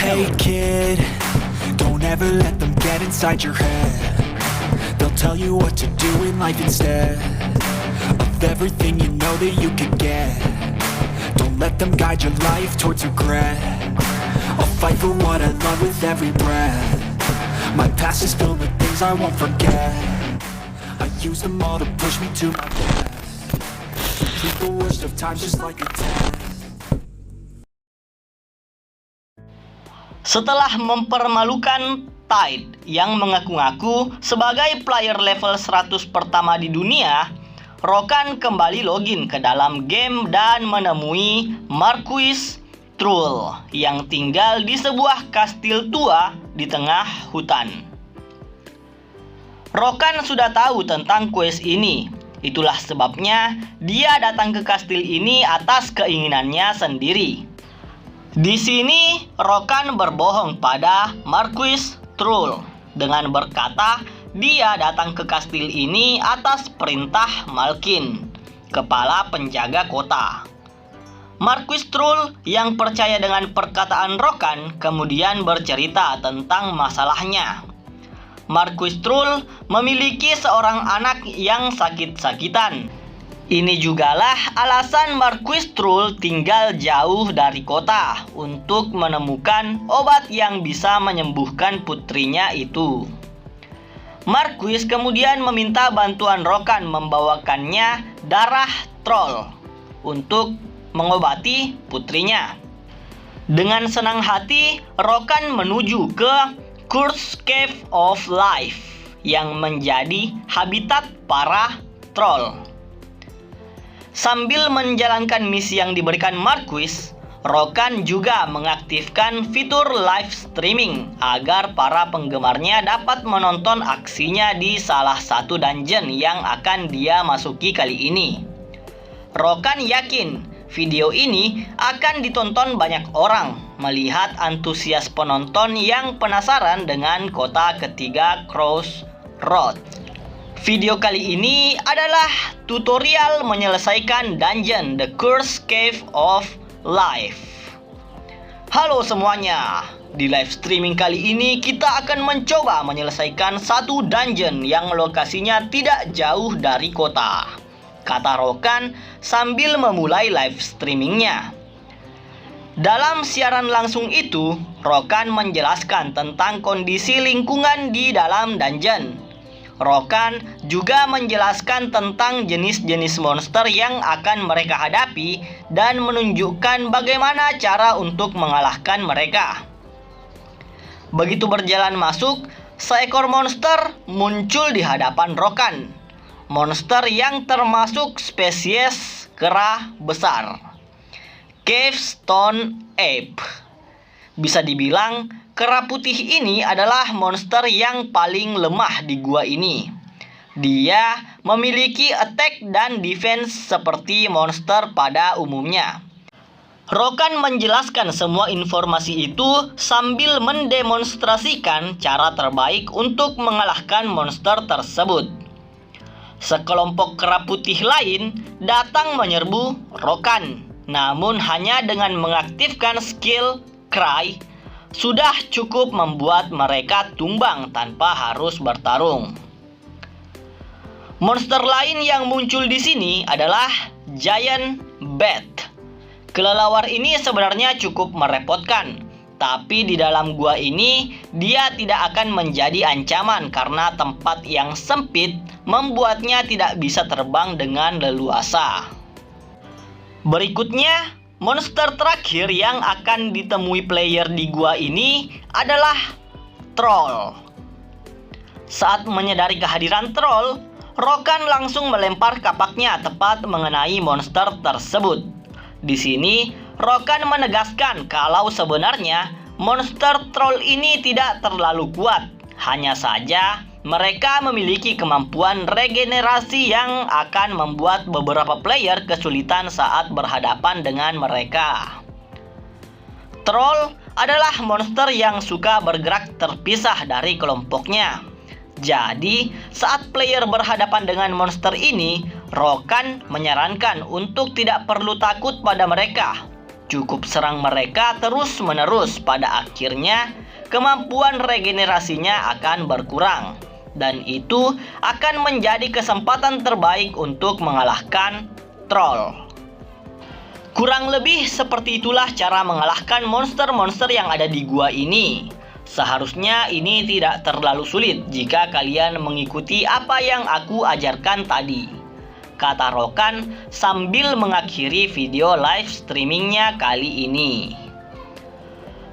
Hey kid, don't ever let them get inside your head. They'll tell you what to do in life instead of everything you know that you could get. Don't let them guide your life towards regret. I'll fight for what I love with every breath. My past is filled with things I won't forget. I use them all to push me to my best. Treat the worst of times just like a test. Setelah mempermalukan Tide yang mengaku-ngaku sebagai player level 100 pertama di dunia, Rokan kembali login ke dalam game dan menemui Marquis Trull yang tinggal di sebuah kastil tua di tengah hutan. Rokan sudah tahu tentang quest ini. Itulah sebabnya dia datang ke kastil ini atas keinginannya sendiri. Di sini Rokan berbohong pada Marquis Trull dengan berkata dia datang ke kastil ini atas perintah Malkin, kepala penjaga kota. Marquis Trull yang percaya dengan perkataan Rokan kemudian bercerita tentang masalahnya. Marquis Trull memiliki seorang anak yang sakit-sakitan. Ini jugalah alasan Marquis Trull tinggal jauh dari kota untuk menemukan obat yang bisa menyembuhkan putrinya itu. Marquis kemudian meminta bantuan Rokan membawakannya darah troll untuk mengobati putrinya. Dengan senang hati, Rokan menuju ke Cursed Cave of Life yang menjadi habitat para troll. Sambil menjalankan misi yang diberikan Marquis, Rokan juga mengaktifkan fitur live streaming agar para penggemarnya dapat menonton aksinya di salah satu dungeon yang akan dia masuki kali ini. Rokan yakin video ini akan ditonton banyak orang melihat antusias penonton yang penasaran dengan kota ketiga Crossroads. Video kali ini adalah tutorial menyelesaikan dungeon The Cursed Cave of Life. Halo semuanya, di live streaming kali ini kita akan mencoba menyelesaikan satu dungeon yang lokasinya tidak jauh dari kota, kata Rokan sambil memulai live streamingnya. Dalam siaran langsung itu, Rokan menjelaskan tentang kondisi lingkungan di dalam dungeon. Rokan juga menjelaskan tentang jenis-jenis monster yang akan mereka hadapi dan menunjukkan bagaimana cara untuk mengalahkan mereka. Begitu berjalan masuk, seekor monster muncul di hadapan Rokan. Monster yang termasuk spesies kera besar, Cave Stone Ape. Bisa dibilang kera putih ini adalah monster yang paling lemah di gua ini. Dia memiliki attack dan defense seperti monster pada umumnya. Rokan menjelaskan semua informasi itu sambil mendemonstrasikan cara terbaik untuk mengalahkan monster tersebut. Sekelompok kera putih lain datang menyerbu Rokan, namun hanya dengan mengaktifkan skill Cry sudah cukup membuat mereka tumbang tanpa harus bertarung. Monster lain yang muncul di sini adalah Giant Bat. Kelelawar ini sebenarnya cukup merepotkan, tapi di dalam gua ini dia tidak akan menjadi ancaman karena tempat yang sempit membuatnya tidak bisa terbang dengan leluasa. Berikutnya, monster terakhir yang akan ditemui player di gua ini adalah troll. Saat menyadari kehadiran troll, Rokan langsung melempar kapaknya tepat mengenai monster tersebut. Di sini, Rokan menegaskan kalau sebenarnya monster troll ini tidak terlalu kuat. Hanya saja, mereka memiliki kemampuan regenerasi yang akan membuat beberapa player kesulitan saat berhadapan dengan mereka. Troll adalah monster yang suka bergerak terpisah dari kelompoknya. Jadi, saat player berhadapan dengan monster ini, Rokan menyarankan untuk tidak perlu takut pada mereka. cukup serang mereka terus-menerus. Pada akhirnya, kemampuan regenerasinya akan berkurang. Dan itu akan menjadi kesempatan terbaik untuk mengalahkan troll. Kurang lebih seperti itulah cara mengalahkan monster-monster yang ada di gua ini. Seharusnya ini tidak terlalu sulit jika kalian mengikuti apa yang aku ajarkan tadi, kata Rokan sambil mengakhiri video live streamingnya kali ini.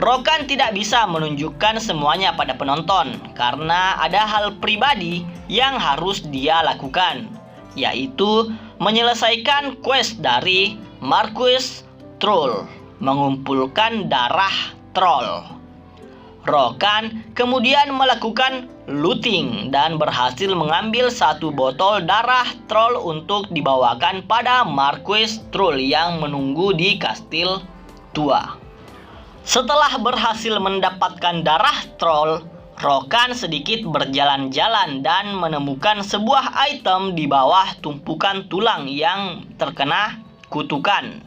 Rokan tidak bisa menunjukkan semuanya pada penonton karena ada hal pribadi yang harus dia lakukan, yaitu menyelesaikan quest dari Marquis Troll, mengumpulkan darah troll. Rokan kemudian melakukan looting dan berhasil mengambil satu botol darah troll untuk dibawakan pada Marquis Troll yang menunggu di kastil tua. Setelah berhasil mendapatkan darah troll, Rokan sedikit berjalan-jalan dan menemukan sebuah item di bawah tumpukan tulang yang terkena kutukan.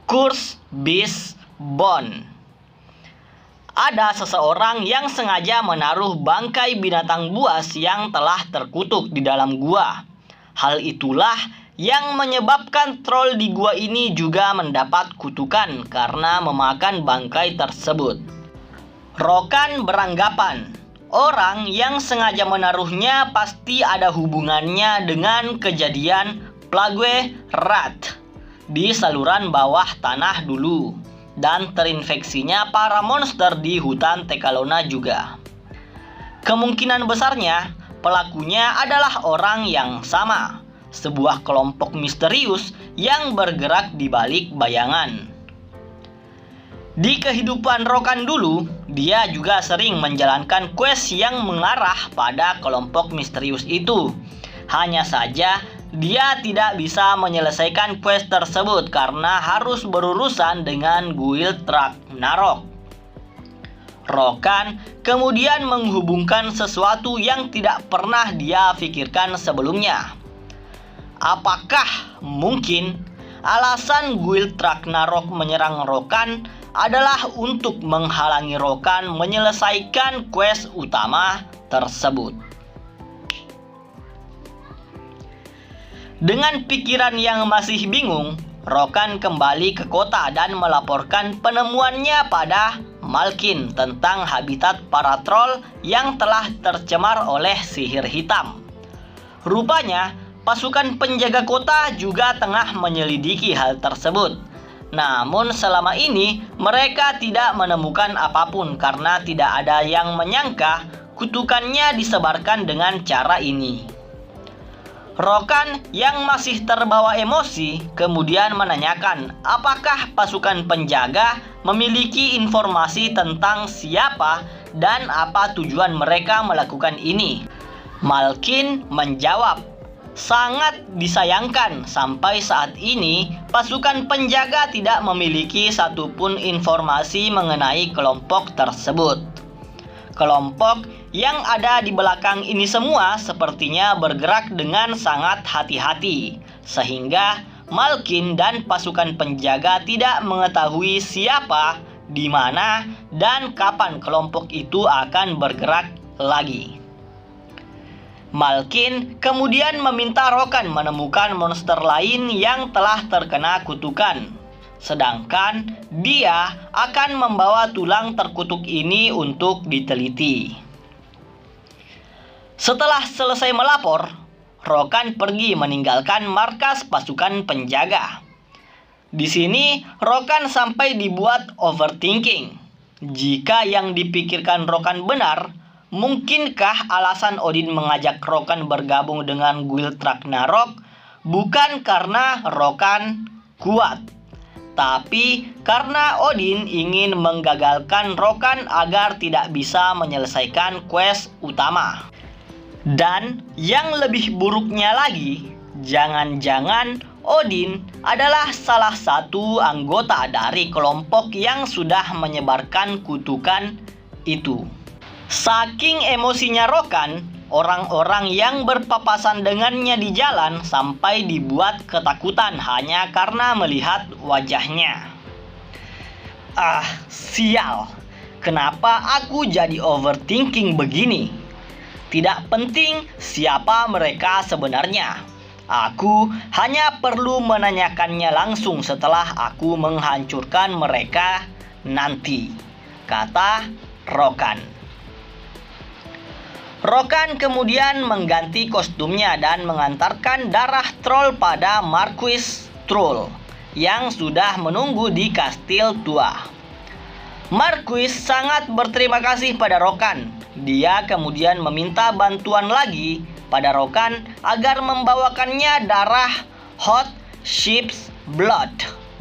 Curse Beast Bone. Ada seseorang yang sengaja menaruh bangkai binatang buas yang telah terkutuk di dalam gua. Hal itulah yang menyebabkan troll di gua ini juga mendapat kutukan karena memakan bangkai tersebut. Rokan beranggapan orang yang sengaja menaruhnya pasti ada hubungannya dengan kejadian Plague Rat di saluran bawah tanah dulu dan terinfeksinya para monster di hutan Tekalona juga. Kemungkinan besarnya pelakunya adalah orang yang sama, sebuah kelompok misterius yang bergerak di balik bayangan. Di kehidupan Rokan dulu, dia juga sering menjalankan quest yang mengarah pada kelompok misterius itu. Hanya saja dia tidak bisa menyelesaikan quest tersebut karena harus berurusan dengan Guild Ragnarok. Rokan kemudian menghubungkan sesuatu yang tidak pernah dia pikirkan sebelumnya. Apakah mungkin alasan Guild Ragnarok menyerang Rokan adalah untuk menghalangi Rokan menyelesaikan quest utama tersebut? Dengan pikiran yang masih bingung, Rokan kembali ke kota dan melaporkan penemuannya pada Malkin tentang habitat para troll yang telah tercemar oleh sihir hitam. Rupanya, pasukan penjaga kota juga tengah menyelidiki hal tersebut. Namun selama ini mereka tidak menemukan apapun karena tidak ada yang menyangka kutukannya disebarkan dengan cara ini. Rokan yang masih terbawa emosi kemudian menanyakan apakah pasukan penjaga memiliki informasi tentang siapa dan apa tujuan mereka melakukan ini. Malkin menjawab, sangat disayangkan sampai saat ini pasukan penjaga tidak memiliki satupun informasi mengenai kelompok tersebut. Kelompok yang ada di belakang ini semua sepertinya bergerak dengan sangat hati-hati, sehingga Malkin dan pasukan penjaga tidak mengetahui siapa, di mana, dan kapan kelompok itu akan bergerak lagi. Malkin kemudian meminta Rokan menemukan monster lain yang telah terkena kutukan. Sedangkan dia akan membawa tulang terkutuk ini untuk diteliti. Setelah selesai melapor, Rokan pergi meninggalkan markas pasukan penjaga. Di sini Rokan sampai dibuat overthinking. Jika yang dipikirkan Rokan benar, mungkinkah alasan Odin mengajak Rokan bergabung dengan Guild Ragnarok bukan karena Rokan kuat, tapi karena Odin ingin menggagalkan Rokan agar tidak bisa menyelesaikan quest utama. Dan yang lebih buruknya lagi, jangan-jangan Odin adalah salah satu anggota dari kelompok yang sudah menyebarkan kutukan itu. Saking emosinya Rokan, orang-orang yang berpapasan dengannya di jalan sampai dibuat ketakutan hanya karena melihat wajahnya. Sial. Kenapa aku jadi overthinking begini? Tidak penting siapa mereka sebenarnya. Aku hanya perlu menanyakannya langsung setelah aku menghancurkan mereka nanti, kata Rokan. Rokan kemudian mengganti kostumnya dan mengantarkan darah troll pada Marquis Troll yang sudah menunggu di kastil tua. Marquis sangat berterima kasih pada Rokan. Dia kemudian meminta bantuan lagi pada Rokan agar membawakannya darah Hot Sheep's Blood,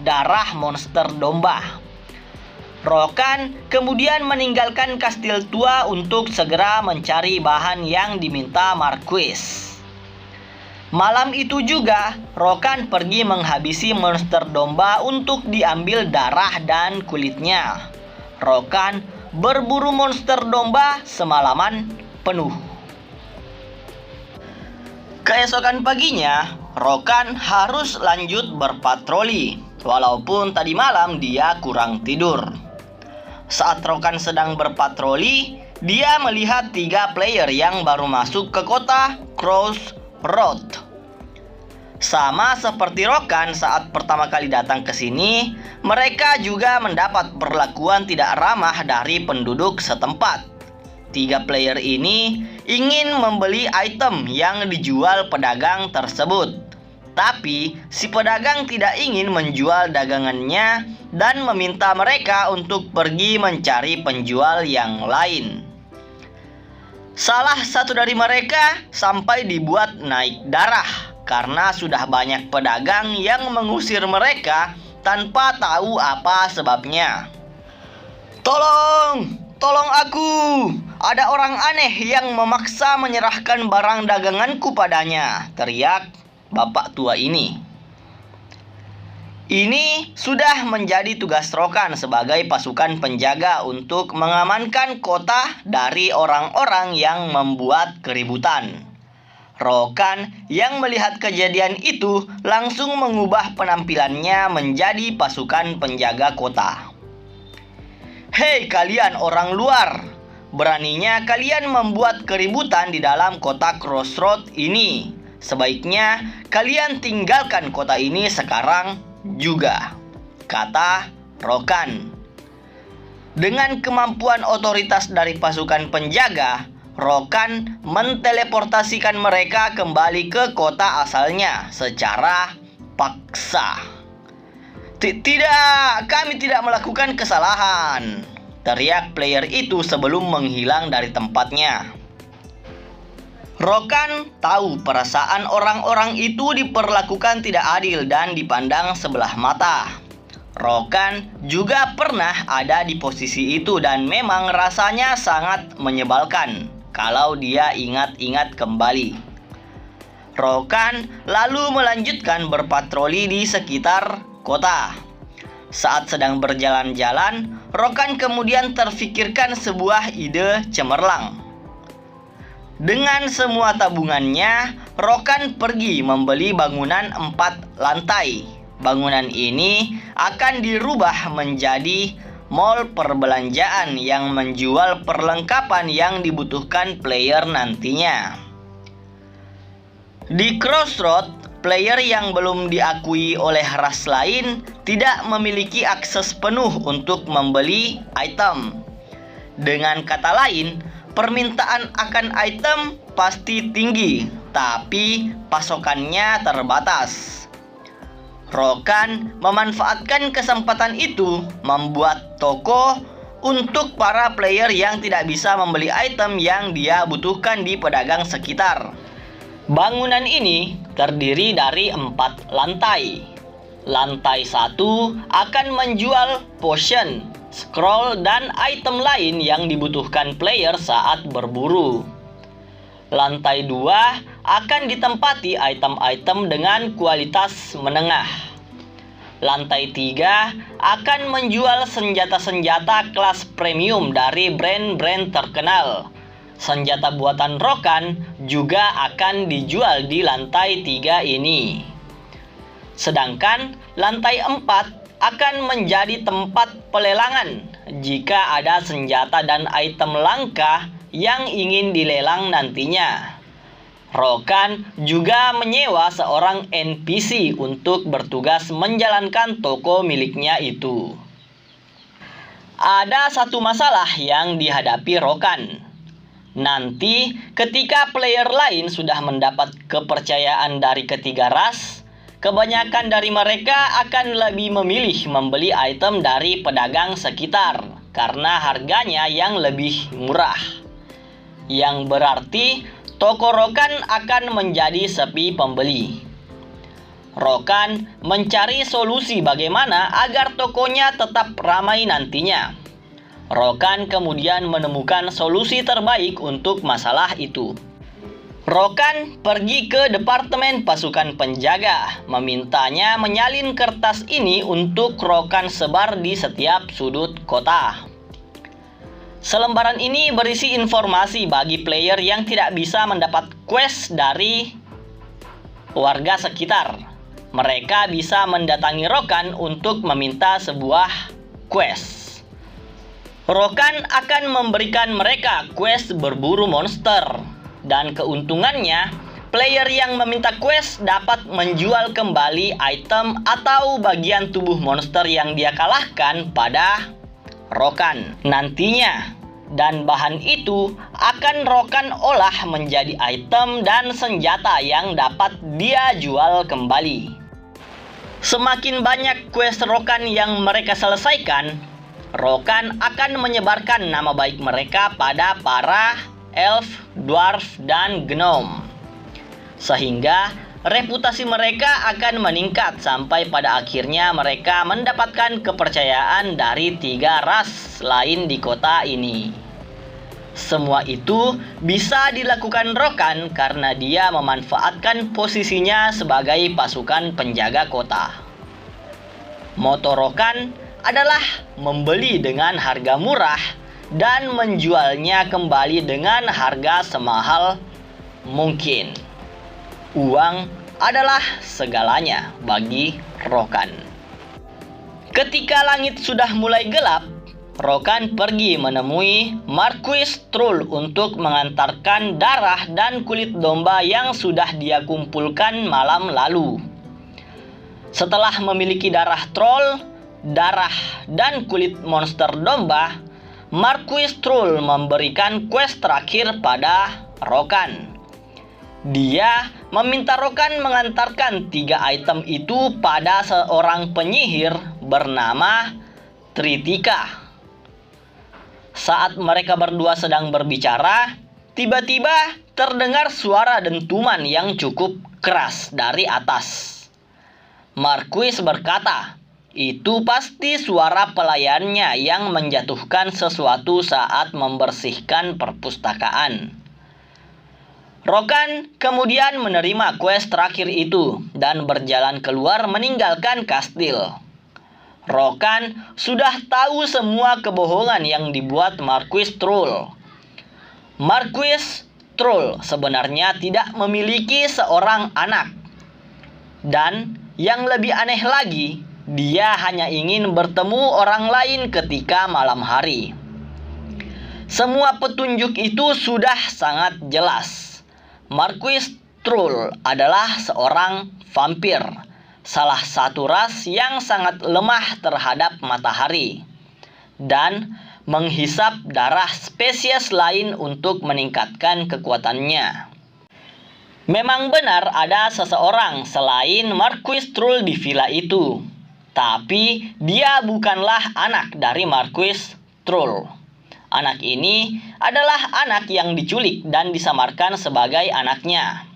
darah monster domba. Rokan kemudian meninggalkan kastil tua untuk segera mencari bahan yang diminta Marquis. Malam itu juga, Rokan pergi menghabisi monster domba untuk diambil darah dan kulitnya. Rokan berburu monster domba semalaman penuh. Keesokan paginya, Rokan harus lanjut berpatroli, walaupun tadi malam dia kurang tidur. Saat Rokan sedang berpatroli, dia melihat 3 player yang baru masuk ke kota Crossroad. Sama seperti Rokan saat pertama kali datang ke sini, mereka juga mendapat perlakuan tidak ramah dari penduduk setempat. 3 player ini ingin membeli item yang dijual pedagang tersebut. Tapi si pedagang tidak ingin menjual dagangannya dan meminta mereka untuk pergi mencari penjual yang lain. Salah satu dari mereka sampai dibuat naik darah karena sudah banyak pedagang yang mengusir mereka tanpa tahu apa sebabnya. Tolong aku! Ada orang aneh yang memaksa menyerahkan barang daganganku padanya, teriak bapak tua ini. Ini sudah menjadi tugas Rokan sebagai pasukan penjaga untuk mengamankan kota dari orang-orang yang membuat keributan. Rokan yang melihat kejadian itu langsung mengubah penampilannya menjadi pasukan penjaga kota. Hei kalian orang luar, beraninya kalian membuat keributan di dalam kota Crossroad ini. Sebaiknya kalian tinggalkan kota ini sekarang juga, kata Rokan. Dengan kemampuan otoritas dari pasukan penjaga, Rokan menteleportasikan mereka kembali ke kota asalnya secara paksa. Tidak, kami tidak melakukan kesalahan, teriak player itu sebelum menghilang dari tempatnya. Rokan tahu perasaan orang-orang itu diperlakukan tidak adil dan dipandang sebelah mata. Rokan juga pernah ada di posisi itu dan memang rasanya sangat menyebalkan kalau dia ingat-ingat kembali. Rokan lalu melanjutkan berpatroli di sekitar kota. Saat sedang berjalan-jalan, Rokan kemudian terfikirkan sebuah ide cemerlang. Dengan semua tabungannya, Rokan pergi membeli bangunan 4 lantai. Bangunan ini akan dirubah menjadi mall perbelanjaan yang menjual perlengkapan yang dibutuhkan player nantinya. Di Crossroad, player yang belum diakui oleh ras lain tidak memiliki akses penuh untuk membeli item. Dengan kata lain, permintaan akan item pasti tinggi, tapi pasokannya terbatas. Rokan memanfaatkan kesempatan itu membuat toko untuk para player yang tidak bisa membeli item yang dia butuhkan di pedagang sekitar. Bangunan ini terdiri dari 4 lantai. Lantai 1 akan menjual potion, scroll, dan item lain yang dibutuhkan player saat berburu. Lantai 2 akan ditempati item-item dengan kualitas menengah. Lantai 3 akan menjual senjata-senjata kelas premium dari brand-brand terkenal. Senjata buatan Rokan juga akan dijual di lantai 3 ini. Sedangkan lantai 4 akan menjadi tempat pelelangan jika ada senjata dan item langka yang ingin dilelang nantinya. Rokan juga menyewa seorang NPC untuk bertugas menjalankan toko miliknya itu. Ada satu masalah yang dihadapi Rokan. Nanti ketika player lain sudah mendapat kepercayaan dari ketiga ras, kebanyakan dari mereka akan lebih memilih membeli item dari pedagang sekitar karena harganya yang lebih murah. Yang berarti toko Rokan akan menjadi sepi pembeli. Rokan mencari solusi bagaimana agar tokonya tetap ramai nantinya. Rokan kemudian menemukan solusi terbaik untuk masalah itu. Rokan pergi ke departemen pasukan penjaga, memintanya menyalin kertas ini untuk Rokan sebar di setiap sudut kota. Selembaran ini berisi informasi bagi player yang tidak bisa mendapat quest dari warga sekitar. Mereka bisa mendatangi Rokan untuk meminta sebuah quest. Rokan akan memberikan mereka quest berburu monster. Dan keuntungannya, player yang meminta quest dapat menjual kembali item atau bagian tubuh monster yang dia kalahkan pada Rokan nantinya. Dan bahan itu akan Rokan olah menjadi item dan senjata yang dapat dia jual kembali. Semakin banyak quest Rokan yang mereka selesaikan, Rokan akan menyebarkan nama baik mereka pada para elf, dwarf, dan gnome. Sehingga reputasi mereka akan meningkat sampai pada akhirnya mereka mendapatkan kepercayaan dari 3 ras lain di kota ini. Semua itu bisa dilakukan Rokan karena dia memanfaatkan posisinya sebagai pasukan penjaga kota. Moto Rokan adalah membeli dengan harga murah dan menjualnya kembali dengan harga semahal mungkin. Uang adalah segalanya bagi Rokan. Ketika langit sudah mulai gelap, Rokan pergi menemui Marquis Trull untuk mengantarkan darah dan kulit domba yang sudah dia kumpulkan malam lalu. Setelah memiliki darah troll, darah, dan kulit monster domba, Marquis Trull memberikan quest terakhir pada Rokan. Dia meminta Rokan mengantarkan 3 item itu pada seorang penyihir bernama Tritika. Saat mereka berdua sedang berbicara, tiba-tiba terdengar suara dentuman yang cukup keras dari atas. Marquis berkata, itu pasti suara pelayannya yang menjatuhkan sesuatu saat membersihkan perpustakaan. Rokan kemudian menerima quest terakhir itu dan berjalan keluar meninggalkan kastil. Rokan sudah tahu semua kebohongan yang dibuat Marquis Trull. Marquis Trull sebenarnya tidak memiliki seorang anak. Dan yang lebih aneh lagi, dia hanya ingin bertemu orang lain ketika malam hari. Semua petunjuk itu sudah sangat jelas. Marquis Trull adalah seorang vampir, salah satu ras yang sangat lemah terhadap matahari, dan menghisap darah spesies lain untuk meningkatkan kekuatannya. Memang benar ada seseorang selain Marquis Trull di villa itu, tapi dia bukanlah anak dari Marquis Trull. Anak ini adalah anak yang diculik dan disamarkan sebagai anaknya.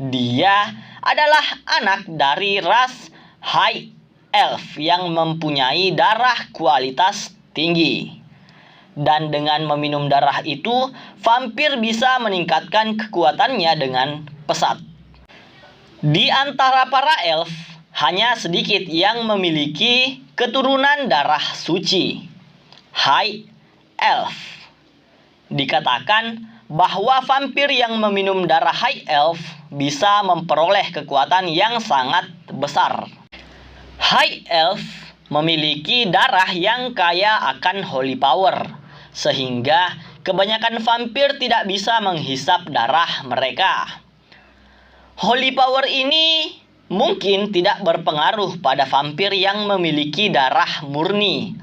Dia adalah anak dari ras High Elf yang mempunyai darah kualitas tinggi. Dan dengan meminum darah itu, vampir bisa meningkatkan kekuatannya dengan pesat. Di antara para elf, hanya sedikit yang memiliki keturunan darah suci, High Elf. Dikatakan bahwa vampir yang meminum darah High Elf bisa memperoleh kekuatan yang sangat besar. High Elf memiliki darah yang kaya akan holy power, sehingga kebanyakan vampir tidak bisa menghisap darah mereka. Holy power ini mungkin tidak berpengaruh pada vampir yang memiliki darah murni.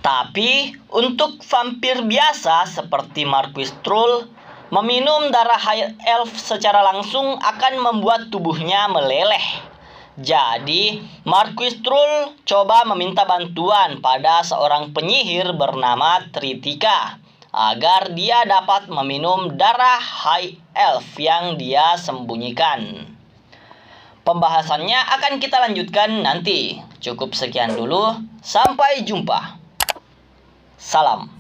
Tapi untuk vampir biasa seperti Marquis Trull, meminum darah High Elf secara langsung akan membuat tubuhnya meleleh. Jadi, Marquis Trull coba meminta bantuan pada seorang penyihir bernama Tritika agar dia dapat meminum darah High Elf yang dia sembunyikan. Pembahasannya akan kita lanjutkan nanti. Cukup sekian dulu, sampai jumpa. Salam.